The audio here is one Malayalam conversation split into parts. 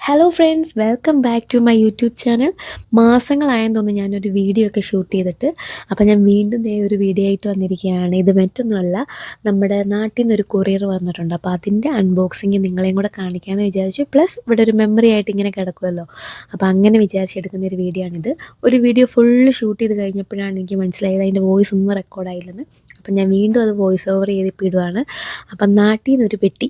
Hello friends, welcome back to my YouTube channel. മാസങ്ങളായെന്ന് തോന്നുന്നു ഞാനൊരു വീഡിയോ ഒക്കെ ഷൂട്ട് ചെയ്തിട്ട്. അപ്പോൾ ഞാൻ വീണ്ടും ഒരു വീഡിയോ ആയിട്ട് വന്നിരിക്കുകയാണ്. ഇത് മറ്റൊന്നുമല്ല, നമ്മുടെ നാട്ടിൽ നിന്നൊരു കൊറിയർ വന്നിട്ടുണ്ട്. അപ്പോൾ അതിൻ്റെ അൺബോക്സിങ് നിങ്ങളെയും കൂടെ കാണിക്കാമെന്ന് വിചാരിച്ചു. പ്ലസ് ഇവിടെ ഒരു മെമ്മറി ആയിട്ട് ഇങ്ങനെ കിടക്കുമല്ലോ, അപ്പോൾ അങ്ങനെ വിചാരിച്ചെടുക്കുന്ന ഒരു വീഡിയോ ആണിത്. ഒരു വീഡിയോ ഫുള്ള് ഷൂട്ട് ചെയ്ത് കഴിഞ്ഞപ്പോഴാണ് എനിക്ക് മനസ്സിലായത് അതിൻ്റെ വോയിസ് ഒന്നും റെക്കോർഡായില്ലെന്ന്. അപ്പം ഞാൻ വീണ്ടും അത് വോയിസ് ഓവർ ചെയ്തിപ്പോൾ ഇടുവാണ്. അപ്പം നാട്ടിൽ നിന്നൊരു പെട്ടി.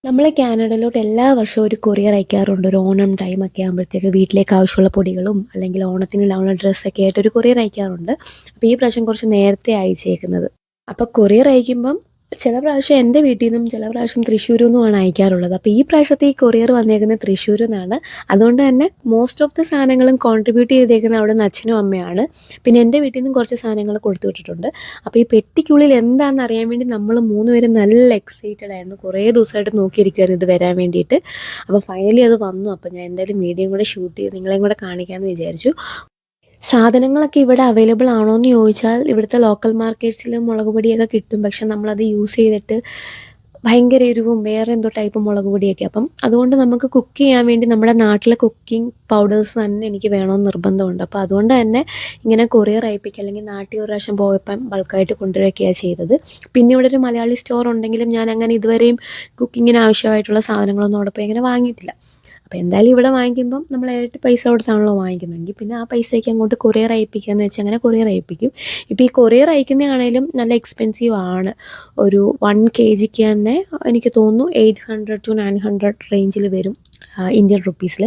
നമ്മൾ കാനഡയിലോട്ട് എല്ലാ വർഷവും ഒരു കൊറിയർ അയക്കാറുണ്ട്. ഒരു ഓണം ടൈമൊക്കെ ആകുമ്പോഴത്തേക്ക് വീട്ടിലേക്ക് ആവശ്യമുള്ള പൊടികളും അല്ലെങ്കിൽ ഓണത്തിനുള്ള ഡ്രസ്സൊക്കെ ആയിട്ട് ഒരു കൊറിയർ അയക്കാറുണ്ട്. അപ്പോൾ ഈ പ്രാവശ്യം കുറച്ച് നേരത്തെ അയച്ചേക്കുന്നത്. അപ്പോൾ കൊറിയർ അയക്കുമ്പം ചില പ്രാവശ്യം എൻ്റെ വീട്ടിൽ നിന്നും ചില പ്രാവശ്യം തൃശ്ശൂരിൽ നിന്നുമാണ് അയക്കാറുള്ളത്. അപ്പോൾ ഈ പ്രാവശ്യത്തെ ഈ കൊറിയർ വന്നേക്കുന്നത് തൃശ്ശൂരിൽ നിന്നാണ്. അതുകൊണ്ട് തന്നെ മോസ്റ്റ് ഓഫ് ദി സാധനങ്ങളും കോൺട്രിബ്യൂട്ട് ചെയ്തേക്കുന്നത് അവിടെ നിന്ന് അച്ഛനും അമ്മയാണ്. പിന്നെ എൻ്റെ വീട്ടിൽ നിന്നും കുറച്ച് സാധനങ്ങൾ കൊടുത്തു വിട്ടിട്ടുണ്ട്. അപ്പോൾ ഈ പെട്ടിക്കുള്ളിൽ എന്താണെന്ന് അറിയാൻ വേണ്ടി നമ്മൾ മൂന്നുപേരും നല്ല എക്സൈറ്റഡ് ആയിരുന്നു. കുറേ ദിവസമായിട്ട് നോക്കിയിരിക്കുമായിരുന്നു ഇത് വരാൻ വേണ്ടിയിട്ട്. അപ്പോൾ ഫൈനലി അത് വന്നു. അപ്പോൾ ഞാൻ എന്തായാലും വീഡിയോയും കൂടെ ഷൂട്ട് ചെയ്ത് നിങ്ങളെയും കൂടെ കാണിക്കാമെന്ന് വിചാരിച്ചു. സാധനങ്ങളൊക്കെ ഇവിടെ അവൈലബിൾ ആണോ എന്ന് ചോദിച്ചാൽ ഇവിടുത്തെ ലോക്കൽ മാർക്കറ്റ്സിലും മുളക് പൊടിയൊക്കെ കിട്ടും. പക്ഷെ നമ്മളത് യൂസ് ചെയ്തിട്ട് ഭയങ്കര എരിവും വേറെ എന്തോ ടൈപ്പ് മുളക് പൊടിയൊക്കെ. അപ്പം അതുകൊണ്ട് നമുക്ക് കുക്ക് ചെയ്യാൻ വേണ്ടി നമ്മുടെ നാട്ടിലെ കുക്കിംഗ് പൗഡേഴ്സ് തന്നെ എനിക്ക് വേണമെന്ന് നിർബന്ധമുണ്ട്. അപ്പോൾ അതുകൊണ്ട് തന്നെ ഇങ്ങനെ കൊറിയർ അയപ്പിക്കുക, അല്ലെങ്കിൽ നാട്ടിൽ ഒരു പ്രാവശ്യം പോയപ്പം ബൾക്കായിട്ട് കൊണ്ടുവരികയാണ് ചെയ്തത്. പിന്നെ ഇവിടെ ഒരു മലയാളി സ്റ്റോർ ഉണ്ടെങ്കിലും ഞാൻ അങ്ങനെ ഇതുവരെയും കുക്കിങ്ങിന് ആവശ്യമായിട്ടുള്ള സാധനങ്ങളൊന്നും അവിടെ പോയി ഇങ്ങനെ വാങ്ങിയിട്ടില്ല. അപ്പോൾ എന്തായാലും ഇവിടെ വാങ്ങിക്കുമ്പം നമ്മൾ ഇരട്ടി പൈസ കൊടുത്താണല്ലോ വാങ്ങിക്കുന്നതെങ്കിൽ പിന്നെ ആ പൈസയ്ക്ക് അങ്ങോട്ട് കൊറിയർ അയപ്പിക്കാമെന്ന് വെച്ചാൽ അങ്ങനെ കൊറിയർ അയപ്പിക്കും. ഇപ്പോൾ ഈ കൊറിയർ അയക്കുന്നതാണേലും നല്ല എക്സ്പെൻസീവ് ആണ്. ഒരു 1 kg തന്നെ എനിക്ക് തോന്നുന്നു 800 to 900 റേഞ്ചിൽ വരും ഇന്ത്യൻ റുപ്പീസിൽ.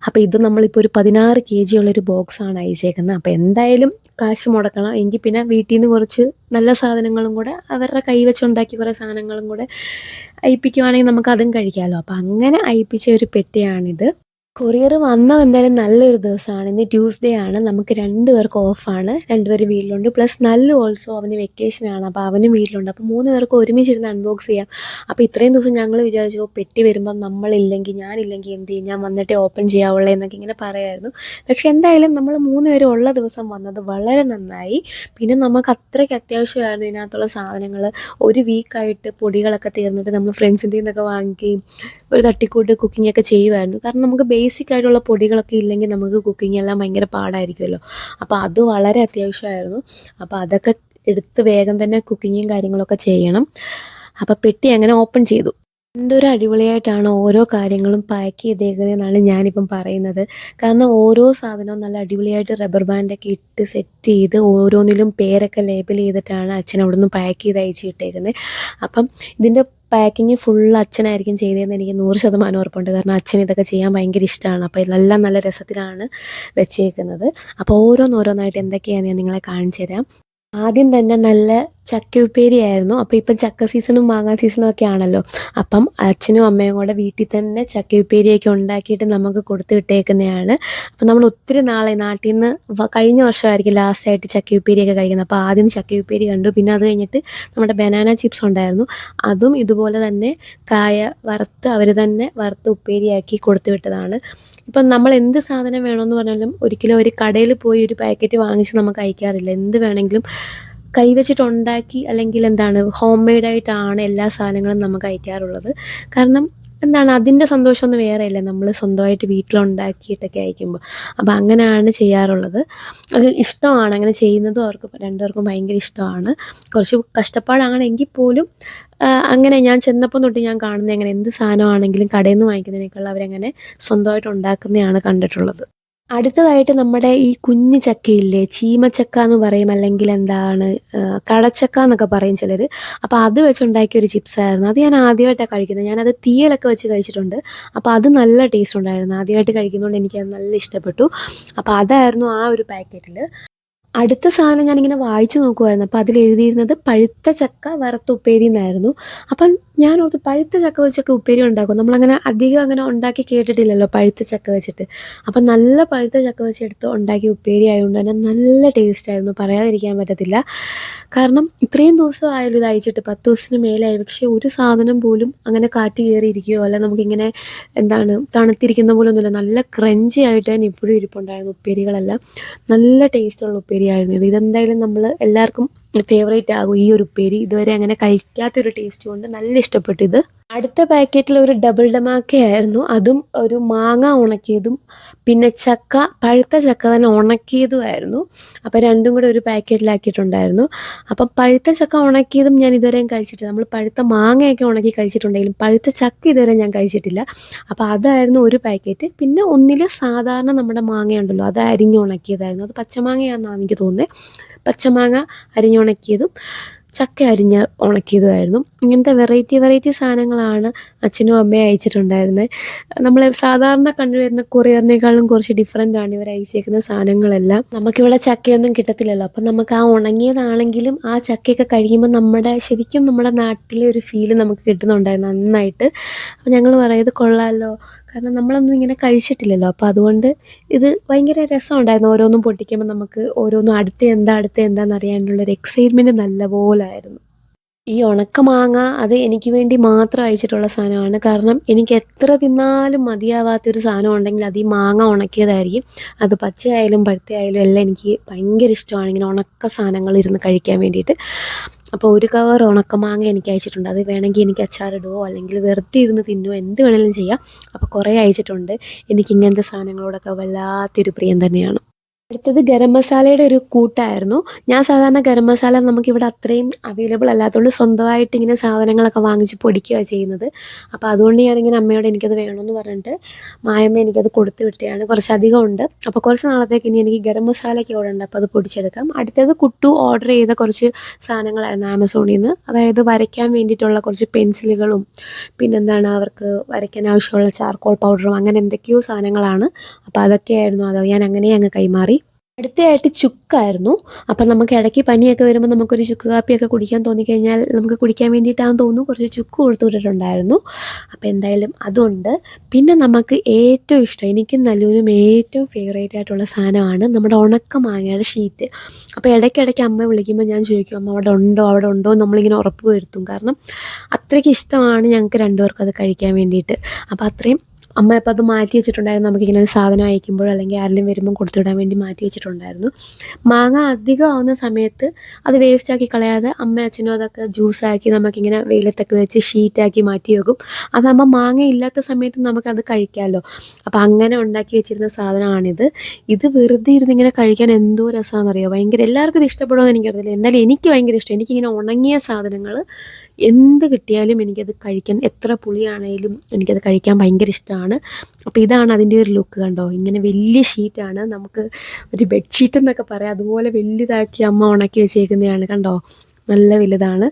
അപ്പോൾ ഇത് നമ്മളിപ്പോൾ ഒരു 16 kg ഉള്ളൊരു ബോക്സാണ് അയച്ചേക്കുന്നത്. അപ്പോൾ എന്തായാലും കാശ് മുടക്കണം. എങ്കിൽ പിന്നെ വീട്ടിൽ നിന്ന് കുറച്ച് നല്ല സാധനങ്ങളും കൂടെ അവരുടെ കൈ വെച്ചുണ്ടാക്കി കുറേ സാധനങ്ങളും കൂടെ അയപ്പിക്കുവാണെങ്കിൽ നമുക്ക് അതും കഴിക്കാമല്ലോ. അപ്പോൾ അങ്ങനെ അയപ്പിച്ച ഒരു പെട്ടിയാണിത്. കൊറിയർ വന്നത് എന്തായാലും നല്ലൊരു ദിവസമാണ്. ഇന്ന് ട്യൂസ്ഡേ ആണ്. നമുക്ക് 2 പേർക്ക് ഓഫാണ്. 2 പേര് വീട്ടിലുണ്ട്. പ്ലസ് നല്ല ഓൾസോ അവന് വെക്കേഷനാണ്. അപ്പോൾ അവനും വീട്ടിലുണ്ട്. അപ്പോൾ 3 പേർക്ക് ഒരുമിച്ചിരുന്ന് അൺബോക്സ് ചെയ്യാം. അപ്പോൾ ഇത്രയും ദിവസം ഞങ്ങൾ വിചാരിച്ചു പെട്ടി വരുമ്പം നമ്മളില്ലെങ്കിൽ ഞാനില്ലെങ്കിൽ എന്ത് ചെയ്യും, ഞാൻ വന്നിട്ടേ ഓപ്പൺ ചെയ്യാവുള്ളൂ എന്നൊക്കെ ഇങ്ങനെ പറയായിരുന്നു. പക്ഷെ എന്തായാലും നമ്മൾ 3 പേരും ഉള്ള ദിവസം വന്നത് വളരെ നന്നായി. പിന്നെ നമുക്ക് അത്രയ്ക്ക് അത്യാവശ്യമായിരുന്നു ഇതിനകത്തുള്ള സാധനങ്ങൾ. ഒരു വീക്കായിട്ട് പൊടികളൊക്കെ തീർന്നിട്ട് നമ്മൾ ഫ്രണ്ട്സിൻ്റെ നിന്നൊക്കെ വാങ്ങിക്കുകയും ഒരു തട്ടിക്കൂട്ട് കുക്കിംഗ് ഒക്കെ ചെയ്യുമായിരുന്നു. കാരണം നമുക്ക് ബേസിക് ആയിട്ടുള്ള പൊടികളൊക്കെ ഇല്ലെങ്കിൽ നമുക്ക് കുക്കിംഗ് എല്ലാം ഭയങ്കര പാടായിരിക്കുമല്ലോ. അപ്പോൾ അത് വളരെ അത്യാവശ്യമായിരുന്നു. അപ്പോൾ അതൊക്കെ എടുത്ത് വേഗം തന്നെ കുക്കിങ്ങും കാര്യങ്ങളൊക്കെ ചെയ്യണം. അപ്പോൾ പെട്ടി അങ്ങനെ ഓപ്പൺ ചെയ്തു. എന്തൊരു അടിപൊളിയായിട്ടാണ് ഓരോ കാര്യങ്ങളും പാക്ക് ചെയ്തേക്കുന്നതെന്നാണ് ഞാനിപ്പം പറയുന്നത്. കാരണം ഓരോ സാധനവും നല്ല അടിപൊളിയായിട്ട് റബ്ബർ ബാൻഡൊക്കെ ഇട്ട് സെറ്റ് ചെയ്ത് ഓരോന്നിലും പേരൊക്കെ ലേബൽ ചെയ്തിട്ടാണ് അച്ഛൻ അവിടെ നിന്ന് പാക്ക് ചെയ്ത് അയച്ചു ഇട്ടേക്കുന്നത്. അപ്പം ഇതിൻ്റെ പാക്കിങ് ഫുൾ അച്ഛനായിരിക്കും ചെയ്തതെന്ന് എനിക്ക് 100% ഉറപ്പുണ്ട്. കാരണം അച്ഛൻ ഇതൊക്കെ ചെയ്യാൻ ഭയങ്കര ഇഷ്ടമാണ്. അപ്പോൾ ഇതെല്ലാം നല്ല രസത്തിലാണ് വെച്ചേക്കുന്നത്. അപ്പോൾ ഓരോന്നോരോന്നായിട്ട് എന്തൊക്കെയാണ് ഞാൻ നിങ്ങളെ കാണിച്ചു തരാം. ആദ്യം തന്നെ നല്ല ചക്ക ഉപ്പേരി ആയിരുന്നു. അപ്പോൾ ഇപ്പം ചക്ക സീസണും മാങ്ങാ സീസണും ഒക്കെ ആണല്ലോ. അപ്പം അച്ഛനും അമ്മയും കൂടെ വീട്ടിൽ തന്നെ ചക്ക ഉപ്പേരിയൊക്കെ ഉണ്ടാക്കിയിട്ട് നമുക്ക് കൊടുത്തു വിട്ടേക്കുന്നതാണ്. അപ്പം നമ്മൾ ഒത്തിരി നാളെ നാട്ടിൽ നിന്ന് കഴിഞ്ഞ വർഷമായിരിക്കും ലാസ്റ്റായിട്ട് ചക്ക ഉപ്പേരിയൊക്കെ കഴിക്കുന്നത്. അപ്പോൾ ആദ്യം ചക്ക ഉപ്പേരി കണ്ടു. പിന്നെ അത് കഴിഞ്ഞിട്ട് നമ്മുടെ ബനാന ചിപ്സ് ഉണ്ടായിരുന്നു. അതും ഇതുപോലെ തന്നെ കായ വറുത്ത് അവർ തന്നെ വറുത്ത് ഉപ്പേരിയാക്കി കൊടുത്തു വിട്ടതാണ്. ഇപ്പം നമ്മൾ എന്ത് സാധനം വേണമെന്ന് പറഞ്ഞാലും ഒരിക്കലും ഒരു കടയിൽ പോയി ഒരു പാക്കറ്റ് വാങ്ങിച്ച് നമുക്ക് അയക്കാറില്ല. എന്ത് വേണമെങ്കിലും കൈവച്ചിട്ടുണ്ടാക്കി അല്ലെങ്കിൽ ഹോം മെയ്ഡായിട്ടാണ് എല്ലാ സാധനങ്ങളും നമുക്ക് അയക്കാറുള്ളത്. കാരണം അതിൻ്റെ സന്തോഷമൊന്നും വേറെയില്ല നമ്മൾ സ്വന്തമായിട്ട് വീട്ടിലുണ്ടാക്കിയിട്ടൊക്കെ അയക്കുമ്പോൾ. അപ്പോൾ അങ്ങനെയാണ് ചെയ്യാറുള്ളത്. അത് ഇഷ്ടമാണ് അങ്ങനെ ചെയ്യുന്നതും. അവർക്ക് 2 പേർക്കും ഭയങ്കര ഇഷ്ടമാണ്. കുറച്ച് കഷ്ടപ്പാടാണെങ്കിൽ പോലും അങ്ങനെ ഞാൻ ചെന്നപ്പം തൊട്ട് ഞാൻ കാണുന്നത് അങ്ങനെ എന്ത് സാധനമാണെങ്കിലും കടയിൽ നിന്ന് വാങ്ങിക്കുന്നതിനേക്കാൾ അവരങ്ങനെ സ്വന്തമായിട്ട് ഉണ്ടാക്കുന്നതാണ് കണ്ടിട്ടുള്ളത്. അടുത്തതായിട്ട് നമ്മുടെ ഈ കുഞ്ഞു ചക്കയില്ലേ, ചീമച്ചക്ക എന്ന് പറയും, അല്ലെങ്കിൽ കടച്ചക്ക എന്നൊക്കെ പറയും ചിലർ. അപ്പോൾ അത് വെച്ചുണ്ടാക്കിയ ഒരു ചിപ്സായിരുന്നു. അത് ഞാൻ ആദ്യമായിട്ടാണ് കഴിക്കുന്നത്. ഞാനത് തീയലൊക്കെ വെച്ച് കഴിച്ചിട്ടുണ്ട്. അപ്പോൾ അത് നല്ല ടേസ്റ്റ് ഉണ്ടായിരുന്നു. ആദ്യമായിട്ട് കഴിക്കുന്നതുകൊണ്ട് എനിക്കത് നല്ല ഇഷ്ടപ്പെട്ടു. അപ്പോൾ അതായിരുന്നു ആ ഒരു പാക്കറ്റിൽ. അടുത്ത സാധനം ഞാനിങ്ങനെ വായിച്ചു നോക്കുമായിരുന്നു. അപ്പോൾ അതിലെഴുതിയിരുന്നത് പഴുത്ത ചക്ക വറുത്ത ഉപ്പേരി എന്നായിരുന്നു. അപ്പം ഞാൻ ഓർത്തു പഴുത്ത ചക്ക വെച്ചൊക്കെ ഉപ്പേരി ഉണ്ടാക്കും. നമ്മളങ്ങനെ അധികം അങ്ങനെ ഉണ്ടാക്കി കേട്ടിട്ടില്ലല്ലോ പഴുത്ത ചക്ക വെച്ചിട്ട്. അപ്പം നല്ല പഴുത്ത ചക്ക വെച്ചെടുത്ത് ഉണ്ടാക്കിയ ഉപ്പേരി ആയതുകൊണ്ട് തന്നെ നല്ല ടേസ്റ്റായിരുന്നു, പറയാതിരിക്കാൻ പറ്റത്തില്ല. കാരണം ഇത്രയും ദിവസം ആയാലും ഇത് അയച്ചിട്ട് 10 ദിവസത്തിന് മേലായി. പക്ഷേ ഒരു സാധനം പോലും അങ്ങനെ കാറ്റ് കയറിയിരിക്കുകയോ അല്ല നമുക്കിങ്ങനെ തണുത്തിരിക്കുന്ന പോലെ ഒന്നുമില്ല. നല്ല ക്രഞ്ചി ആയിട്ട് തന്നെ ഇപ്പോഴും ഇരിപ്പുണ്ടായിരുന്നു ഉപ്പേരികളെല്ലാം. നല്ല ടേസ്റ്റുള്ള ഉപ്പേരിയായിരുന്നു ഇത്. ഇതെന്തായാലും നമ്മൾ എല്ലാവർക്കും ഫേവറേറ്റ് ആകും ഈ ഒരു ഉപ്പേരി. ഇതുവരെ അങ്ങനെ കഴിക്കാത്തൊരു ടേസ്റ്റ് കൊണ്ട് നല്ല ഇഷ്ടപ്പെട്ടു ഇത്. അടുത്ത പാക്കറ്റിൽ ഒരു ഡബിൾ ഡമാക്കയായിരുന്നു. അതും ഒരു മാങ്ങ ഉണക്കിയതും പിന്നെ ചക്ക, പഴുത്ത ചക്ക തന്നെ ഉണക്കിയതുമായിരുന്നു. അപ്പോൾ രണ്ടും കൂടെ ഒരു പാക്കറ്റിലാക്കിയിട്ടുണ്ടായിരുന്നു. അപ്പം പഴുത്ത ചക്ക ഉണക്കിയതും ഞാൻ ഇതുവരെയും കഴിച്ചിട്ടില്ല. നമ്മൾ പഴുത്ത മാങ്ങയൊക്കെ ഉണക്കി കഴിച്ചിട്ടുണ്ടെങ്കിലും പഴുത്ത ചക്ക ഇതുവരെ ഞാൻ കഴിച്ചിട്ടില്ല. അപ്പോൾ അതായിരുന്നു ഒരു പാക്കറ്റ്. പിന്നെ ഒന്നിൽ സാധാരണ നമ്മുടെ മാങ്ങയുണ്ടല്ലോ, അത് അരിഞ്ഞ് ഉണക്കിയതായിരുന്നു. അത് പച്ചമാങ്ങയാണെന്നാണ് എനിക്ക് തോന്നുന്നത്. പച്ചമാങ്ങ അരിഞ്ഞുണക്കിയതും ചക്ക അരിഞ്ഞ് ഉണക്കിയതുമായിരുന്നു. ഇങ്ങനത്തെ വെറൈറ്റി സാധനങ്ങളാണ് അച്ഛനും അമ്മയും അയച്ചിട്ടുണ്ടായിരുന്നത്. നമ്മൾ സാധാരണ കണ്ടുവരുന്ന കൊറിയറിനേക്കാളും കുറച്ച് ഡിഫറെൻ്റ് ആണ് ഇവർ അയച്ചേക്കുന്ന സാധനങ്ങളെല്ലാം. നമുക്കിവിടെ ചക്കയൊന്നും കിട്ടത്തില്ലല്ലോ, അപ്പം നമുക്ക് ആ ഉണങ്ങിയതാണെങ്കിലും ആ ചക്കയൊക്കെ കഴിയുമ്പോൾ ശരിക്കും നമ്മുടെ നാട്ടിലെ ഒരു ഫീല് നമുക്ക് കിട്ടുന്നുണ്ടായിരുന്നു നന്നായിട്ട്. അപ്പം ഞങ്ങൾ പറയും ഇത് കൊള്ളാമല്ലോ, കാരണം നമ്മളൊന്നും ഇങ്ങനെ കഴിച്ചിട്ടില്ലല്ലോ. അപ്പോൾ അതുകൊണ്ട് ഇത് ഭയങ്കര രസമുണ്ടായിരുന്നു. ഓരോന്നും പൊട്ടിക്കുമ്പോൾ നമുക്ക് ഓരോന്നും അടുത്ത എന്താണെന്നറിയാനുള്ളൊരു എക്സൈറ്റ്മെൻറ്റ് നല്ല പോലായിരുന്നു. ഈ ഉണക്ക മാങ്ങ അത് എനിക്ക് വേണ്ടി മാത്രം അയച്ചിട്ടുള്ള സാധനമാണ്. കാരണം എനിക്ക് എത്ര തിന്നാലും മതിയാവാത്തൊരു സാധനം ഉണ്ടെങ്കിൽ അത് ഈ മാങ്ങ ഉണക്കിയതായിരിക്കും. അത് പച്ചയായാലും പഴുത്തയായാലും എല്ലാം എനിക്ക് ഭയങ്കര ഇഷ്ടമാണ് ഇങ്ങനെ ഉണക്ക സാധനങ്ങൾ ഇരുന്ന് കഴിക്കാൻ വേണ്ടിയിട്ട്. അപ്പോൾ ഒരു കവർ ഉണക്കമാങ്ങ എനിക്ക് അയച്ചിട്ടുണ്ട്. അത് വേണമെങ്കിൽ എനിക്ക് അച്ചാറിടുവോ അല്ലെങ്കിൽ വെറുതെ ഇരുന്ന് തിന്നുവോ എന്ത് വേണമെങ്കിലും ചെയ്യാം. അപ്പോൾ കുറേ അയച്ചിട്ടുണ്ട്. എനിക്ക് ഇങ്ങനത്തെ സാധനങ്ങളോടൊക്കെ വല്ലാത്തൊരു പ്രിയം തന്നെയാണ്. അടുത്തത് ഗരം മസാലയുടെ ഒരു കൂട്ടായിരുന്നു. ഞാൻ സാധാരണ ഗരം മസാല നമുക്കിവിടെ അത്രയും അവൈലബിൾ അല്ലാത്തതുകൊണ്ട് സ്വന്തമായിട്ട് ഇങ്ങനെ സാധനങ്ങളൊക്കെ വാങ്ങിച്ച് പൊടിക്കുകയാണ് ചെയ്യുന്നത്. അപ്പോൾ അതുകൊണ്ട് ഞാനിങ്ങനെ അമ്മയോട് എനിക്കത് വേണമെന്ന് പറഞ്ഞിട്ട് മായമ്മ എനിക്കത് കൊടുത്തു വിട്ടതാണ്. കുറച്ചധികം ഉണ്ട്. അപ്പോൾ കുറച്ച് നാളത്തേക്ക് ഇനി എനിക്ക് ഗരം മസാലയൊക്കെ ഇവിടെ ഉണ്ട്, അപ്പോൾ അത് പൊടിച്ചെടുക്കാം. അടുത്തത് കുട്ടു ഓർഡർ ചെയ്ത കുറച്ച് സാധനങ്ങളായിരുന്നു ആമസോണിൽ നിന്ന്. അതായത് വരയ്ക്കാൻ വേണ്ടിയിട്ടുള്ള കുറച്ച് പെൻസിലുകളും പിന്നെന്താണ് അവർക്ക് വരയ്ക്കാൻ ആവശ്യമുള്ള ചാർക്കോൾ പൗഡറും അങ്ങനെ എന്തൊക്കെയോ സാധനങ്ങളാണ്. അപ്പോൾ അതൊക്കെയായിരുന്നു. അത് ഞാൻ അങ്ങനെ അങ്ങ് കൈമാറി. അടുത്തയായിട്ട് ചുക്കായിരുന്നു. അപ്പം നമുക്ക് ഇടയ്ക്ക് പനിയൊക്കെ വരുമ്പോൾ നമുക്കൊരു ചുക്ക് കാപ്പിയൊക്കെ കുടിക്കാൻ തോന്നിക്കഴിഞ്ഞാൽ നമുക്ക് കുടിക്കാൻ വേണ്ടിയിട്ടാണെന്ന് തോന്നുന്നു കുറച്ച് ചുക്ക് കൊടുത്തു വിട്ടിട്ടുണ്ടായിരുന്നു. അപ്പോൾ എന്തായാലും അതുണ്ട്. പിന്നെ നമുക്ക് ഏറ്റവും ഇഷ്ടം, എനിക്കും നല്ലൂനും ഏറ്റവും ഫേവറേറ്റ് ആയിട്ടുള്ള സാധനമാണ് നമ്മുടെ ഉണക്ക മാങ്ങയുടെ ഷീറ്റ്. അപ്പോൾ ഇടയ്ക്കിടയ്ക്ക് അമ്മ വിളിക്കുമ്പോൾ ഞാൻ ചോദിക്കും അമ്മ അവിടെ ഉണ്ടോ നമ്മളിങ്ങനെ ഉറപ്പ് വരുത്തും. കാരണം അത്രയ്ക്ക് ഇഷ്ടമാണ് ഞങ്ങൾക്ക് രണ്ടുപേർക്കും അത് കഴിക്കാൻ വേണ്ടിയിട്ട്. അപ്പോൾ അത്രയും അമ്മ അപ്പോൾ അത് മാറ്റി വെച്ചിട്ടുണ്ടായിരുന്നു. നമുക്കിങ്ങനെ സാധനം അയക്കുമ്പോഴോ അല്ലെങ്കിൽ ആരെങ്കിലും വരുമ്പം കൊടുത്തുവിടാൻ വേണ്ടി മാറ്റി വെച്ചിട്ടുണ്ടായിരുന്നു. മാങ്ങ അധികം ആവുന്ന സമയത്ത് അത് വേസ്റ്റാക്കി കളയാതെ അമ്മ അച്ഛനും അതൊക്കെ ജ്യൂസാക്കി നമുക്കിങ്ങനെ വെയിലത്തൊക്കെ വെച്ച് ഷീറ്റാക്കി മാറ്റി വെക്കും. അതാകുമ്പോൾ മാങ്ങ ഇല്ലാത്ത സമയത്ത് നമുക്കത് കഴിക്കാമല്ലോ. അപ്പോൾ അങ്ങനെ ഉണ്ടാക്കി വെച്ചിരുന്ന സാധനമാണിത്. ഇത് വെറുതെ ഇരുന്ന് ഇങ്ങനെ കഴിക്കാൻ എന്തോ രസമാണെന്നറിയോ. ഭയങ്കര എല്ലാവർക്കും ഇത് ഇഷ്ടപ്പെടുമെന്ന് എനിക്കറിയില്ല, എന്നാലും എനിക്ക് ഭയങ്കര ഇഷ്ടം. എനിക്കിങ്ങനെ ഉണങ്ങിയ സാധനങ്ങൾ എന്ത് കിട്ടിയാലും എനിക്കത് കഴിക്കാൻ, എത്ര പുളിയാണേലും എനിക്കത് കഴിക്കാൻ ഭയങ്കര ഇഷ്ടമാണ്. അപ്പോൾ ഇതാണ് അതിൻ്റെ ഒരു ലുക്ക്, കണ്ടോ. ഇങ്ങനെ വലിയ ഷീറ്റാണ്, നമുക്ക് ഒരു ബെഡ്ഷീറ്റ് എന്നൊക്കെ പറയാം, അതുപോലെ വലുതാക്കി അമ്മ ഉണക്കി വെച്ചേക്കുന്നതാണ്, കണ്ടോ. നല്ല വലുതാണ്.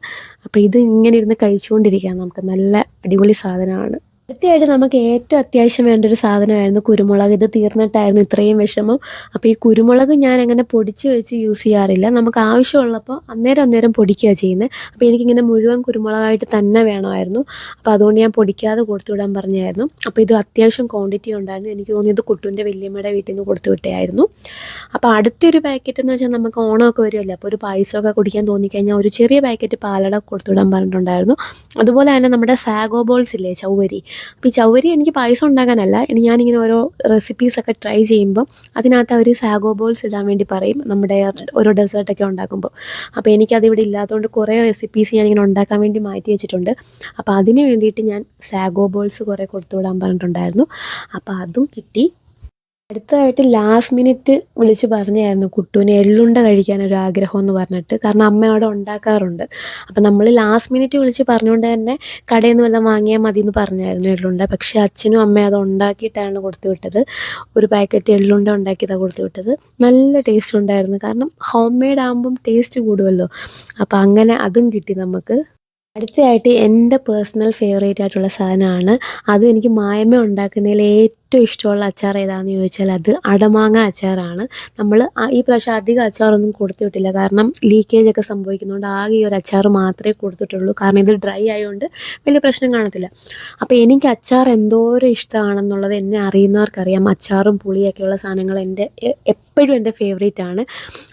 അപ്പോൾ ഇത് ഇങ്ങനെ ഇരുന്ന് കഴിച്ചുകൊണ്ടിരിക്കാം നമുക്ക്. നല്ല അടിപൊളി സാധനമാണ്. അടുത്തയായിട്ട് നമുക്ക് ഏറ്റവും അത്യാവശ്യം വേണ്ട ഒരു സാധനമായിരുന്നു കുരുമുളക്. ഇത് തീർന്നിട്ടായിരുന്നു ഇത്രയും വിഷമം. അപ്പോൾ ഈ കുരുമുളക് ഞാൻ അങ്ങനെ പൊടിച്ച് വെച്ച് യൂസ് ചെയ്യാറില്ല. നമുക്ക് ആവശ്യമുള്ളപ്പോൾ അന്നേരം പൊടിക്കുകയാണ് ചെയ്യുന്നത്. അപ്പോൾ എനിക്കിങ്ങനെ മുഴുവൻ കുരുമുളകായിട്ട് തന്നെ വേണമായിരുന്നു. അപ്പോൾ അതുകൊണ്ട് ഞാൻ പൊടിക്കാതെ കൊടുത്തു വിടാൻ പറഞ്ഞായിരുന്നു. അപ്പോൾ ഇത് അത്യാവശ്യം ക്വാണ്ടിറ്റി ഉണ്ടായിരുന്നു. എനിക്ക് തോന്നിയത് കുട്ടുവിൻ്റെ വല്യമ്മയുടെ വീട്ടിൽ നിന്ന് കൊടുത്തു വിട്ടായിരുന്നു. അപ്പോൾ അടുത്തൊരു പാക്കറ്റ് എന്ന് വെച്ചാൽ നമുക്ക് ഓണമൊക്കെ വരുമല്ലോ, അപ്പോൾ ഒരു പായസമൊക്കെ കുടിക്കാൻ തോന്നിക്കഴിഞ്ഞാൽ ഒരു ചെറിയ പാക്കറ്റ് പാലട കൊടുത്തുവിടാൻ പറഞ്ഞിട്ടുണ്ടായിരുന്നു. അതുപോലെ തന്നെ നമ്മുടെ സാഗോ ബോൾസ് ഇല്ലേ, ചൗവരി. അപ്പോൾ ഈ ചൗവരി എനിക്ക് പായസം ഉണ്ടാക്കാനല്ല, ഞാനിങ്ങനെ ഓരോ റെസിപ്പീസൊക്കെ ട്രൈ ചെയ്യുമ്പം അതിനകത്ത് അവർ സാഗോ ബോൾസ് ഇടാൻ വേണ്ടി പറയും നമ്മുടെ ഓരോ ഡെസേർട്ടൊക്കെ ഉണ്ടാക്കുമ്പോൾ. അപ്പോൾ എനിക്കതിവിടെ ഇല്ലാത്തതുകൊണ്ട് കുറേ റെസിപ്പീസ് ഞാനിങ്ങനെ ഉണ്ടാക്കാൻ വേണ്ടി മാറ്റി വെച്ചിട്ടുണ്ട്. അപ്പോൾ അതിന് വേണ്ടിയിട്ട് ഞാൻ സാഗോ ബോൾസ് കുറേ കൊടുത്തു വിടാൻ പറഞ്ഞിട്ടുണ്ടായിരുന്നു. അപ്പോൾ അതും കിട്ടി. അടുത്തതായിട്ട് ലാസ്റ്റ് മിനിറ്റ് വിളിച്ച് പറഞ്ഞായിരുന്നു കുട്ടുവിന് എള്ളുണ്ട കഴിക്കാനൊരു ആഗ്രഹം എന്ന് പറഞ്ഞിട്ട്. കാരണം അമ്മ അവിടെ ഉണ്ടാക്കാറുണ്ട്. അപ്പം നമ്മൾ ലാസ്റ്റ് മിനിറ്റ് വിളിച്ച് പറഞ്ഞുകൊണ്ട് തന്നെ കടയിൽ നിന്ന് വല്ലതും വാങ്ങിയാൽ മതി എന്ന് പറഞ്ഞായിരുന്നു എള്ളുണ്ട. പക്ഷേ അച്ഛനും അമ്മയും അത് ഉണ്ടാക്കിയിട്ടാണ് കൊടുത്തു വിട്ടത്. ഒരു പാക്കറ്റ് എള്ളുണ്ട ഉണ്ടാക്കിയതാണ് കൊടുത്തു വിട്ടത്. നല്ല ടേസ്റ്റ് ഉണ്ടായിരുന്നു. കാരണം ഹോം മെയ്ഡ് ആകുമ്പം ടേസ്റ്റ് കൂടുമല്ലോ. അപ്പോൾ അങ്ങനെ അതും കിട്ടി നമുക്ക്. അടുത്തതായിട്ട് എൻ്റെ പേഴ്സണൽ ഫേവറേറ്റ് ആയിട്ടുള്ള സാധനമാണ്. അതും എനിക്ക് മായമ്മ ഉണ്ടാക്കുന്നതിൽ ഏറ്റവും ഇഷ്ടമുള്ള അച്ചാർ ഏതാണെന്ന് ചോദിച്ചാൽ അത് അടമാങ്ങ അച്ചാറാണ്. നമ്മൾ ഈ പ്രാവശ്യം അധികം അച്ചാറൊന്നും കൊടുത്തു വിട്ടില്ല, കാരണം ലീക്കേജൊക്കെ സംഭവിക്കുന്നതുകൊണ്ട് ആകെ ഈ ഒരു അച്ചാർ മാത്രമേ കൊടുത്തിട്ടുള്ളൂ. കാരണം ഇത് ഡ്രൈ ആയതുകൊണ്ട് വലിയ പ്രശ്നം കാണത്തില്ല. അപ്പോൾ എനിക്ക് അച്ചാർ എന്തോരം ഇഷ്ടമാണെന്നുള്ളത് എന്നെ അറിയുന്നവർക്കറിയാം. അച്ചാറും പുളിയൊക്കെയുള്ള സാധനങ്ങൾ എപ്പോഴും എൻ്റെ ഫേവറേറ്റ് ആണ്.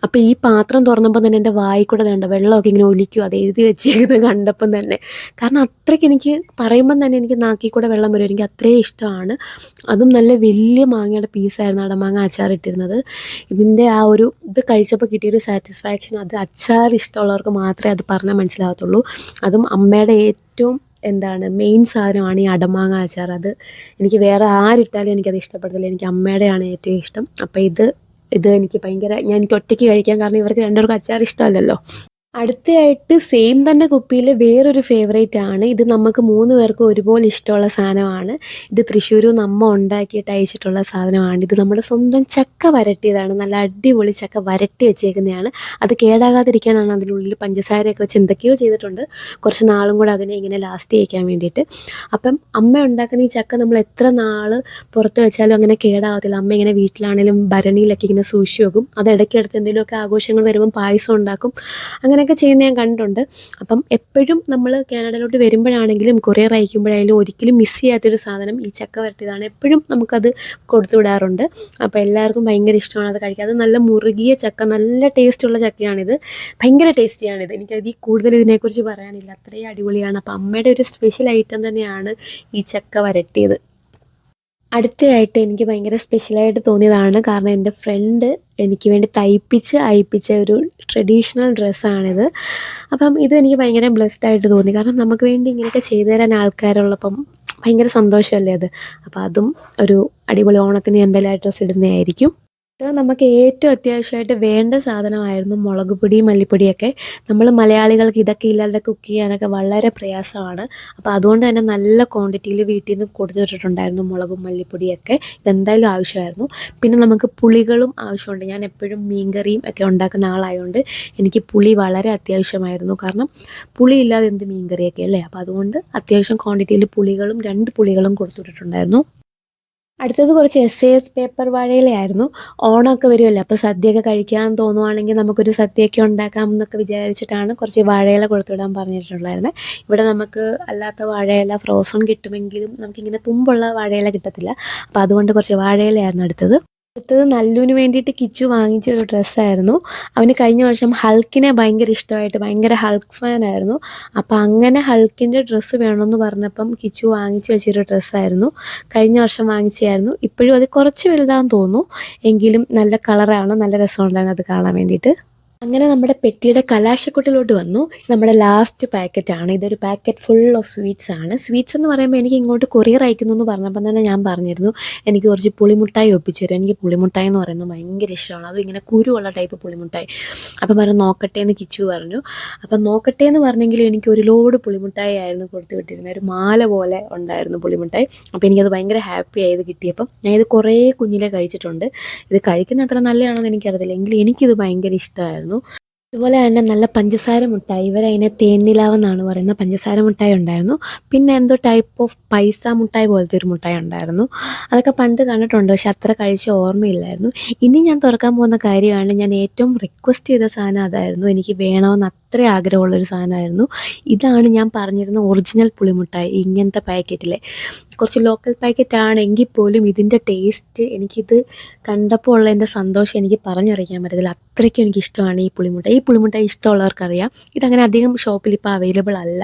അപ്പോൾ ഈ പാത്രം തുറന്നപ്പോൾ തന്നെ എൻ്റെ വായിൽ കൂടെ കണ്ട വെള്ളമൊക്കെ ഇങ്ങനെ ഒലിക്കും അത് എഴുതി വെച്ചേക്കുന്നത് കണ്ടപ്പം തന്നെ. കാരണം അത്രയ്ക്ക് എനിക്ക് പറയുമ്പം തന്നെ എനിക്ക് നാക്കിൽ കൂടെ വെള്ളം വരും. എനിക്ക് അത്രയും ഇഷ്ടമാണ്. അതും അതും നല്ല വലിയ മാങ്ങയുടെ പീസായിരുന്നു അടമാങ്ങ അച്ചാർ ഇട്ടിരുന്നത്. ഇതിൻ്റെ ആ ഒരു ഇത് കഴിച്ചപ്പോൾ കിട്ടിയൊരു സാറ്റിസ്ഫാക്ഷൻ, അത് അച്ചാർ ഇഷ്ടമുള്ളവർക്ക് മാത്രമേ അത് പറഞ്ഞാൽ മനസ്സിലാകത്തുള്ളൂ. അതും അമ്മയുടെ ഏറ്റവും മെയിൻ സാധനമാണ് ഈ അടമാങ്ങ അച്ചാർ. അത് എനിക്ക് വേറെ ആരിട്ടാലും എനിക്കത് ഇഷ്ടപ്പെടത്തില്ല, എനിക്ക് അമ്മയുടെയാണ് ഏറ്റവും ഇഷ്ടം. അപ്പോൾ ഇത് എനിക്ക് എനിക്ക് ഒറ്റയ്ക്ക് കഴിക്കാൻ, കാരണം ഇവർക്ക് രണ്ടുപേർക്കും അച്ചാർ ഇഷ്ടമല്ലല്ലോ. അടുത്തയായിട്ട് സെയിം തന്നെ കുപ്പിയിൽ വേറൊരു ഫേവറേറ്റ് ആണ്. ഇത് നമുക്ക് 3 പേർക്കും ഒരുപോലെ ഇഷ്ടമുള്ള സാധനമാണ്. ഇത് തൃശ്ശൂരിൽ നിന്ന് അമ്മ ഉണ്ടാക്കിയിട്ട് അയച്ചിട്ടുള്ള സാധനമാണ്. ഇത് നമ്മുടെ സ്വന്തം ചക്ക വരട്ടിയതാണ്. നല്ല അടിപൊളി ചക്ക വരട്ടി വെച്ചേക്കുന്നതാണ്. അത് കേടാകാതിരിക്കാനാണ് അതിനുള്ളിൽ പഞ്ചസാരയൊക്കെ വെച്ച് എന്തൊക്കെയോ ചെയ്തിട്ടുണ്ട്. കുറച്ച് നാളും കൂടെ അതിനെ ഇങ്ങനെ ലാസ്റ്റ് ചെയ്യിക്കാൻ വേണ്ടിയിട്ട്. അപ്പം അമ്മ ഉണ്ടാക്കുന്ന ഈ ചക്ക നമ്മൾ എത്ര നാൾ പുറത്ത് വെച്ചാലും അങ്ങനെ കേടാകത്തില്ല. അമ്മ ഇങ്ങനെ വീട്ടിലാണെങ്കിലും ഭരണിയിലൊക്കെ ഇങ്ങനെ സൂക്ഷിച്ച് വെക്കും. അത് ഇടയ്ക്കിടത്ത് എന്തെങ്കിലുമൊക്കെ ആഘോഷങ്ങൾ വരുമ്പം പായസം ഉണ്ടാക്കും. അങ്ങനെയൊക്കെ ചെയ്യുന്നത് ഞാൻ കണ്ടിട്ടുണ്ട്. അപ്പം എപ്പോഴും നമ്മൾ കാനഡയിലോട്ട് വരുമ്പോഴാണെങ്കിലും കൊറിയർ അയക്കുമ്പോഴായാലും ഒരിക്കലും മിസ് ചെയ്യാത്തൊരു സാധനം ഈ ചക്ക വരട്ടിയതാണ്. എപ്പോഴും നമുക്കത് കൊടുത്തു വിടാറുണ്ട്. അപ്പോൾ എല്ലാവർക്കും ഭയങ്കര ഇഷ്ടമാണ് അത് കഴിക്കാൻ. അത് നല്ല മുറുകിയ ചക്ക, നല്ല ടേസ്റ്റുള്ള ചക്കയാണിത്, ഭയങ്കര ടേസ്റ്റിയാണിത്. എനിക്കതിൽ കൂടുതൽ ഇതിനെക്കുറിച്ച് പറയാനില്ല, അത്രയും അടിപൊളിയാണ്. അപ്പോൾ അമ്മയുടെ ഒരു സ്പെഷ്യൽ ഐറ്റം തന്നെയാണ് ഈ ചക്ക വരട്ടിയത്. അടുത്തയായിട്ട് എനിക്ക് ഭയങ്കര സ്പെഷ്യലായിട്ട് തോന്നിയതാണ്, കാരണം എൻ്റെ ഫ്രണ്ട് എനിക്ക് വേണ്ടി അയപ്പിച്ച ഒരു ട്രഡീഷണൽ ഡ്രസ്സാണിത്. അപ്പം ഇതും എനിക്ക് ഭയങ്കര ബ്ലെസ്ഡ് ആയിട്ട് തോന്നി, കാരണം നമുക്ക് വേണ്ടി ഇങ്ങനെയൊക്കെ ചെയ്തു തരാൻ ആൾക്കാരുള്ളപ്പം ഭയങ്കര സന്തോഷമല്ലേ അത്. അപ്പോൾ അതും ഒരു അടിപൊളി ഓണത്തിന് എന്തായാലും ആ ഡ്രസ്സ് ഇടുന്നതായിരിക്കും. ഇത് നമുക്ക് ഏറ്റവും അത്യാവശ്യമായിട്ട് വേണ്ട സാധനമായിരുന്നു മുളക് പൊടി, മല്ലിപ്പൊടിയൊക്കെ. നമ്മൾ മലയാളികൾക്ക് ഇതൊക്കെ ഇല്ലാതെ കുക്ക് ചെയ്യാനൊക്കെ വളരെ പ്രയാസമാണ്. അപ്പോൾ അതുകൊണ്ട് തന്നെ നല്ല ക്വാണ്ടിറ്റിയിൽ വീട്ടിൽ നിന്ന് കൊടുത്തു വിട്ടിട്ടുണ്ടായിരുന്നു മുളകും മല്ലിപ്പൊടിയൊക്കെ. ഇതെന്തായാലും ആവശ്യമായിരുന്നു. പിന്നെ നമുക്ക് പുളികളും ആവശ്യമുണ്ട്. ഞാൻ എപ്പോഴും മീൻകറിയും ഒക്കെ ഉണ്ടാക്കുന്ന ആളായതുകൊണ്ട് എനിക്ക് പുളി വളരെ അത്യാവശ്യമായിരുന്നു, കാരണം പുളി ഇല്ലാതെ എന്ത് മീൻകറിയൊക്കെ അല്ലേ. അപ്പോൾ അതുകൊണ്ട് അത്യാവശ്യം ക്വാണ്ടിറ്റിയിൽ പുളികളും 2 പുളികളും കൊടുത്തു വിട്ടിട്ടുണ്ടായിരുന്നു. അടുത്തത് കുറച്ച് SAS പേപ്പർ വാഴയിലയായിരുന്നു. ഓണമൊക്കെ വരുമല്ലോ, അപ്പോൾ സദ്യയൊക്കെ കഴിക്കാൻ തോന്നുവാണെങ്കിൽ നമുക്കൊരു സദ്യയൊക്കെ ഉണ്ടാക്കാം എന്നൊക്കെ വിചാരിച്ചിട്ടാണ് കുറച്ച് വാഴയില കൊടുത്തുവിടാൻ പറഞ്ഞിട്ടുണ്ടായിരുന്നത്. ഇവിടെ നമുക്ക് അല്ലാത്ത വാഴയില ഫ്രോസൺ കിട്ടുമെങ്കിലും നമുക്കിങ്ങനെ തുമ്പുള്ള വാഴയില കിട്ടത്തില്ല. അപ്പോൾ അതുകൊണ്ട് കുറച്ച് വാഴയിലയായിരുന്നു അടുത്തത് നല്ലുവിന് വേണ്ടിയിട്ട് കിച്ചു വാങ്ങിച്ച ഒരു ഡ്രസ്സായിരുന്നു. അവന് കഴിഞ്ഞ വർഷം ഹൾക്കിനെ ഭയങ്കര ഇഷ്ടമായിട്ട് ഭയങ്കര ഹൾക്ക് ഫാനായിരുന്നു. അപ്പോൾ അങ്ങനെ ഹൾക്കിൻ്റെ ഡ്രസ്സ് വേണമെന്ന് പറഞ്ഞപ്പം കിച്ചു വാങ്ങിച്ചു വെച്ചൊരു ഡ്രസ്സായിരുന്നു. കഴിഞ്ഞ വർഷം വാങ്ങിച്ചായിരുന്നു. ഇപ്പോഴും അത് കുറച്ച് വലുതാണെന്ന് തോന്നുന്നു, എങ്കിലും നല്ല കളറാണ്, നല്ല രസമുണ്ടായിരുന്നു അത് കാണാൻ വേണ്ടിയിട്ട്. അങ്ങനെ നമ്മുടെ പെട്ടിയുടെ കലാശക്കൊട്ടിലോട്ട് വന്നു. നമ്മുടെ ലാസ്റ്റ് പാക്കറ്റാണ്. ഇതൊരു പാക്കറ്റ് ഫുൾ ഓഫ് സ്വീറ്റ്സ് ആണ്. സ്വീറ്റ്സ് എന്ന് പറയുമ്പോൾ എനിക്ക് ഇങ്ങോട്ട് കൊറിയർ അയക്കുന്നു എന്ന് പറഞ്ഞപ്പോൾ തന്നെ ഞാൻ പറഞ്ഞിരുന്നു എനിക്ക് കുറച്ച് പുളിമുട്ടായി ഒപ്പിച്ചു തരും. എനിക്ക് പുളിമുട്ടായി എന്ന് പറയുന്നത് ഭയങ്കര ഇഷ്ടമാണ്, അതും ഇങ്ങനെ കുരുവുള്ള ടൈപ്പ് പുളിമുട്ടായി. അപ്പം പറഞ്ഞു നോക്കട്ടെ എന്ന് കിച്ചു പറഞ്ഞു. അപ്പം നോക്കട്ടെ എന്ന് പറഞ്ഞെങ്കിലും എനിക്ക് ഒരു ലോഡ് പുളിമുട്ടായി ആയിരുന്നു കൊടുത്തു വിട്ടിരുന്നത്. ഒരു മാല പോലെ ഉണ്ടായിരുന്നു പുളിമുട്ടായി. അപ്പോൾ എനിക്കത് ഭയങ്കര ഹാപ്പി ആയത് കിട്ടിയപ്പം. ഞാൻ ഇത് കുറേ കുഞ്ഞിലെ കഴിച്ചിട്ടുണ്ട്. ഇത് കഴിക്കുന്ന അത്ര നല്ലതാണോ എന്ന് എനിക്കറിയില്ല, എങ്കിലും എനിക്കിത് ഭയങ്കര ഇഷ്ടമായിരുന്നു. അതുപോലെ തന്നെ നല്ല പഞ്ചസാര മുട്ടായി, ഇവരതിനെ തേൻനിലാവെന്നാണ് പറയുന്നത്, പഞ്ചസാര മുട്ടായി ഉണ്ടായിരുന്നു. പിന്നെ എന്തോ ടൈപ്പ് ഓഫ് പൈസ മുട്ടായി പോലത്തെ ഒരു മുട്ടായി ഉണ്ടായിരുന്നു. അതൊക്കെ പണ്ട് കണ്ടിട്ടുണ്ട്, പക്ഷെ അത്ര കഴിച്ച ഓർമ്മയില്ലായിരുന്നു. ഇനി ഞാൻ തുറക്കാൻ പോകുന്ന കാര്യമാണ്, ഞാൻ ഏറ്റവും റിക്വസ്റ്റ് ചെയ്ത സാധനം അതായിരുന്നു. എനിക്ക് വേണമെന്ന് അത്ര ആഗ്രഹമുള്ളൊരു സാധനമായിരുന്നു. ഇതാണ് ഞാൻ പറഞ്ഞിരുന്ന ഒറിജിനൽ പുളിമുട്ടായി, ഇങ്ങനത്തെ പാക്കറ്റിലെ. കുറച്ച് ലോക്കൽ പാക്കറ്റ് ആണെങ്കിൽ പോലും ഇതിൻ്റെ ടേസ്റ്റ്, എനിക്കിത് കണ്ടപ്പോൾ ഉള്ള എൻ്റെ സന്തോഷം എനിക്ക് പറഞ്ഞറിയിക്കാൻ പറ്റത്തില്ല. അത്രയ്ക്കും എനിക്കിഷ്ടമാണ് ഈ പുളിമുട്ടായി. ഈ പുളിമുട്ടായി ഇഷ്ടമുള്ളവർക്കറിയാം. ഇതങ്ങനെ അധികം ഷോപ്പിൽ ഇപ്പോൾ അവൈലബിൾ അല്ല,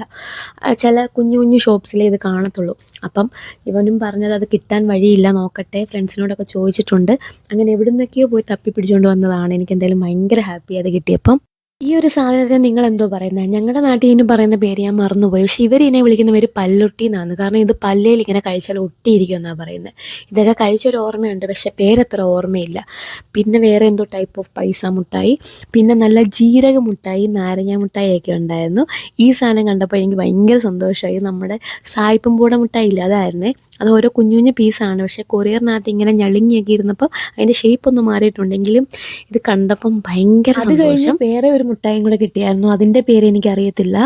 ചില കുഞ്ഞു കുഞ്ഞു ഷോപ്സിലേ ഇത് കാണത്തുള്ളൂ. അപ്പം ഇവനും പറഞ്ഞത് അത് കിട്ടാൻ വഴിയില്ല, നോക്കട്ടെ, ഫ്രണ്ട്സിനോടൊക്കെ ചോദിച്ചിട്ടുണ്ട്. അങ്ങനെ എവിടെ നിന്നൊക്കെയോ പോയി തപ്പി പിടിച്ചുകൊണ്ട് വന്നതാണ്. എനിക്ക് എന്തായാലും ഭയങ്കര ഹാപ്പി അത് കിട്ടിയപ്പം. ഈ ഒരു സാധനത്തിന് നിങ്ങളെന്തോ പറയുന്നത്? ഞങ്ങളുടെ നാട്ടിൽ ഇതിന് പറയുന്ന പേര് ഞാൻ മറന്നുപോയി, പക്ഷേ ഇവരിതിനെ വിളിക്കുന്ന പേര് പല്ലൊട്ടി എന്നാണ്. കാരണം ഇത് പല്ലയിൽ ഇങ്ങനെ കഴിച്ചാൽ ഒട്ടിയിരിക്കും എന്നാണ് പറയുന്നത്. ഇതൊക്കെ കഴിച്ചൊരു ഓർമ്മയുണ്ട്, പക്ഷേ പേരത്ര ഓർമ്മയില്ല. പിന്നെ വേറെ എന്തോ ടൈപ്പ് ഓഫ് പൈസ മുട്ടായി, പിന്നെ നല്ല ജീരക മുട്ടായി, നാരങ്ങ മുട്ടായിയൊക്കെ ഉണ്ടായിരുന്നു. ഈ സാധനം കണ്ടപ്പോൾ എനിക്ക് ഭയങ്കര സന്തോഷമായി. നമ്മുടെ സായിപ്പുംപൂട മുട്ടായി ഇല്ല, അതായിരുന്നേ. അത് ഓരോ കുഞ്ഞു കുഞ്ഞു പീസാണ്, പക്ഷേ കൊറിയറിനകത്ത് ഇങ്ങനെ ഞെളിങ്ങിയൊക്കെ ഇരുന്നപ്പോൾ അതിൻ്റെ ഷേപ്പ് ഒന്ന് മാറിയിട്ടുണ്ടെങ്കിലും ഇത് കണ്ടപ്പം ഭയങ്കര സന്തോഷം. വേറെ ഒരു മുട്ടായും കൂടെ കിട്ടിയായിരുന്നു, അതിൻ്റെ പേര് എനിക്കറിയത്തില്ല.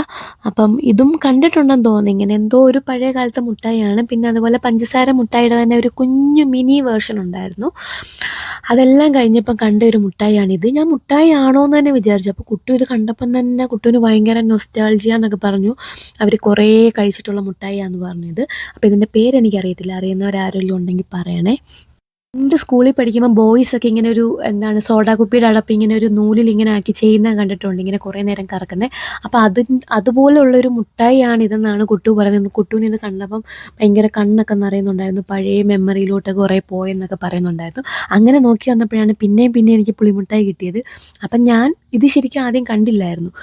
അപ്പം ഇതും കണ്ടിട്ടുണ്ടെന്ന് തോന്നുന്നു, ഇങ്ങനെ എന്തോ ഒരു പഴയ കാലത്തെ മുട്ടായിയാണ്. പിന്നെ അതുപോലെ പഞ്ചസാര മുട്ടായിയുടെ തന്നെ ഒരു കുഞ്ഞു മിനി വേർഷൻ ഉണ്ടായിരുന്നു. അതെല്ലാം കഴിഞ്ഞപ്പം കണ്ട ഒരു മുട്ടായിയാണിത്. ഞാൻ മുട്ടായി ആണോ എന്ന് തന്നെ വിചാരിച്ചു. അപ്പോൾ കുട്ടു ഇത് കണ്ടപ്പം തന്നെ കുട്ടുവിന് ഭയങ്കര നൊസ്റ്റാൾജിയ എന്നൊക്കെ പറഞ്ഞു. അവർ കുറേ കഴിച്ചിട്ടുള്ള മുട്ടായിയാന്ന് പറഞ്ഞത്. അപ്പോൾ ഇതിൻ്റെ പേരെനിക്കറിയത്തില്ല, അറിയുന്നവരാരെങ്കിലും ഉണ്ടെങ്കിൽ പറയണേ. പണ്ട് സ്കൂളിൽ പഠിക്കുമ്പോൾ ബോയ്സൊക്കെ ഇങ്ങനെ ഒരു എന്താണ് സോഡാ കുപ്പിയുടെ അടപ്പ് ഇങ്ങനെ ഒരു നൂലിൽ ഇങ്ങനെ ആക്കി ചെയ്യുന്നത് കണ്ടിട്ടുണ്ട്, ഇങ്ങനെ കുറേ നേരം കറക്കുന്നത്. അപ്പോൾ അതുപോലുള്ളൊരു മുട്ടായിയാണ് ഇതെന്നാണ് കുട്ടു പറയുന്നത്. കുട്ടുവിന് ഇത് കണ്ടപ്പം ഭയങ്കര കണ്ണൊക്കെ നിറയുന്നുണ്ടായിരുന്നു, പഴയ മെമ്മറിയിലോട്ട് കുറേ പോയെന്നൊക്കെ പറയുന്നുണ്ടായിരുന്നു. അങ്ങനെ നോക്കി വന്നപ്പോഴാണ് പിന്നെയും പിന്നെ എനിക്ക് പുളിമുട്ടായി കിട്ടിയത്. അപ്പം ഞാൻ ഇത് ശരിക്കും ആദ്യം കണ്ടില്ലായിരുന്നു.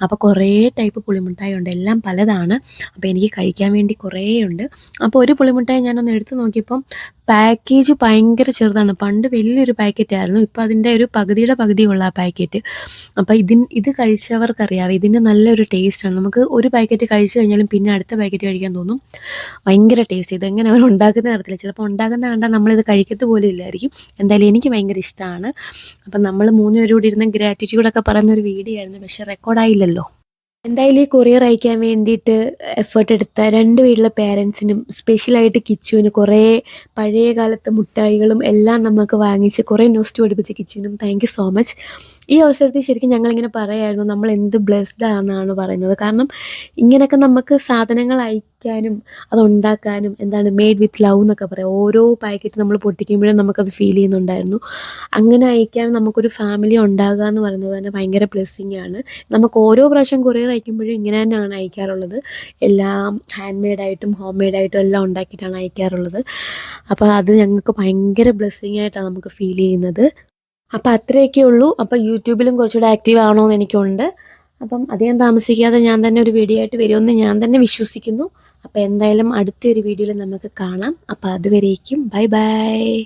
അപ്പോൾ കുറേ ടൈപ്പ് പുളിമുട്ടായി ഉണ്ട്, എല്ലാം പലതാണ്. അപ്പോൾ എനിക്ക് കഴിക്കാൻ വേണ്ടി കുറേ ഉണ്ട്. അപ്പോൾ ഒരു പുളിമുട്ടായി ഞാനൊന്ന് എടുത്തു നോക്കിയപ്പം പാക്കേജ് ഭയങ്കര ചെറുതാണ്. പണ്ട് വലിയൊരു പാക്കറ്റായിരുന്നു, ഇപ്പോൾ അതിൻ്റെ ഒരു പകുതിയുടെ പകുതിയുള്ള ആ പാക്കറ്റ്. അപ്പോൾ ഇത് കഴിച്ചവർക്കറിയാം ഇതിന് നല്ലൊരു ടേസ്റ്റാണ്. നമുക്ക് ഒരു പാക്കറ്റ് കഴിച്ചു കഴിഞ്ഞാലും പിന്നെ അടുത്ത പാക്കറ്റ് കഴിക്കാൻ തോന്നും. ഭയങ്കര ടേസ്റ്റ്. ഇതെങ്ങനെ അവർ ഉണ്ടാക്കുന്നത് അറിയത്തില്ല, ചിലപ്പോൾ ഉണ്ടാക്കുന്ന കണ്ടാൽ നമ്മളിത് കഴിക്കത്ത് പോലും ഇല്ലായിരിക്കും. എന്തായാലും എനിക്ക് ഭയങ്കര ഇഷ്ടമാണ്. അപ്പം നമ്മൾ 3 പേരും കൂടി ഇരുന്ന് ഗ്രാറ്റിറ്റ്യൂഡൊക്കെ പറയുന്നൊരു വീഡിയോ ആയിരുന്നു, പക്ഷേ റെക്കോർഡായില്ലല്ലോ. എന്തായാലും ഈ കൊറിയർ അയക്കാൻ വേണ്ടിയിട്ട് എഫേർട്ട് എടുത്ത 2 വീട്ടിലെ പേരൻസിനും സ്പെഷ്യലായിട്ട് കിച്ചുവിന് കുറേ പഴയ കാലത്തെ മുട്ടായികളും എല്ലാം നമുക്ക് വാങ്ങിച്ച് കുറേ നോസ്റ്റ് പഠിപ്പിച്ച കിച്ചുവിനും താങ്ക് യു സോ മച്ച്. ഈ അവസരത്തിൽ ശരിക്കും ഞങ്ങളിങ്ങനെ പറയായിരുന്നു, നമ്മൾ എന്ത് ബ്ലെസ്ഡ് ആണെന്നാണ് പറയുന്നത്. കാരണം ഇങ്ങനെയൊക്കെ നമുക്ക് സാധനങ്ങൾ അയക്കാനും അതുണ്ടാക്കാനും എന്താണ് മെയ്ഡ് വിത്ത് ലവ് എന്നൊക്കെ പറയാം. ഓരോ പാക്കറ്റ് നമ്മൾ പൊട്ടിക്കുമ്പോഴും നമുക്കത് ഫീൽ ചെയ്യുന്നുണ്ടായിരുന്നു. അങ്ങനെ അയക്കാൻ നമുക്കൊരു ഫാമിലി ഉണ്ടാകുക എന്ന് പറയുന്നത് തന്നെ ഭയങ്കര ബ്ലെസ്സിങ് ആണ്. നമുക്ക് ഓരോ പ്രാവശ്യം കൊറിയർ അയക്കുമ്പോഴും ഇങ്ങനെ തന്നെയാണ് അയക്കാറുള്ളത്. എല്ലാം ഹാൻഡ് മെയ്ഡായിട്ടും ഹോം മെയ്ഡായിട്ടും എല്ലാം ഉണ്ടാക്കിയിട്ടാണ് അയക്കാറുള്ളത്. അപ്പോൾ അത് ഞങ്ങൾക്ക് ഭയങ്കര ബ്ലെസ്സിങ് ആയിട്ടാണ് നമുക്ക് ഫീൽ ചെയ്യുന്നത്. അപ്പോൾ അത്രയൊക്കെ ഉള്ളൂ. അപ്പോൾ യൂട്യൂബിലും കുറച്ചുകൂടെ ആക്റ്റീവ് ആവണമെന്ന് എനിക്കുണ്ട്. അപ്പം അധികം താമസിക്കാതെ ഞാൻ തന്നെ ഒരു വീഡിയോ ആയിട്ട് വരുമെന്ന് ഞാൻ തന്നെ വിശ്വസിക്കുന്നു. അപ്പോൾ എന്തായാലും അടുത്തൊരു വീഡിയോയിൽ നമുക്ക് കാണാം. അപ്പോൾ അതുവരേക്കും ബൈ ബൈ.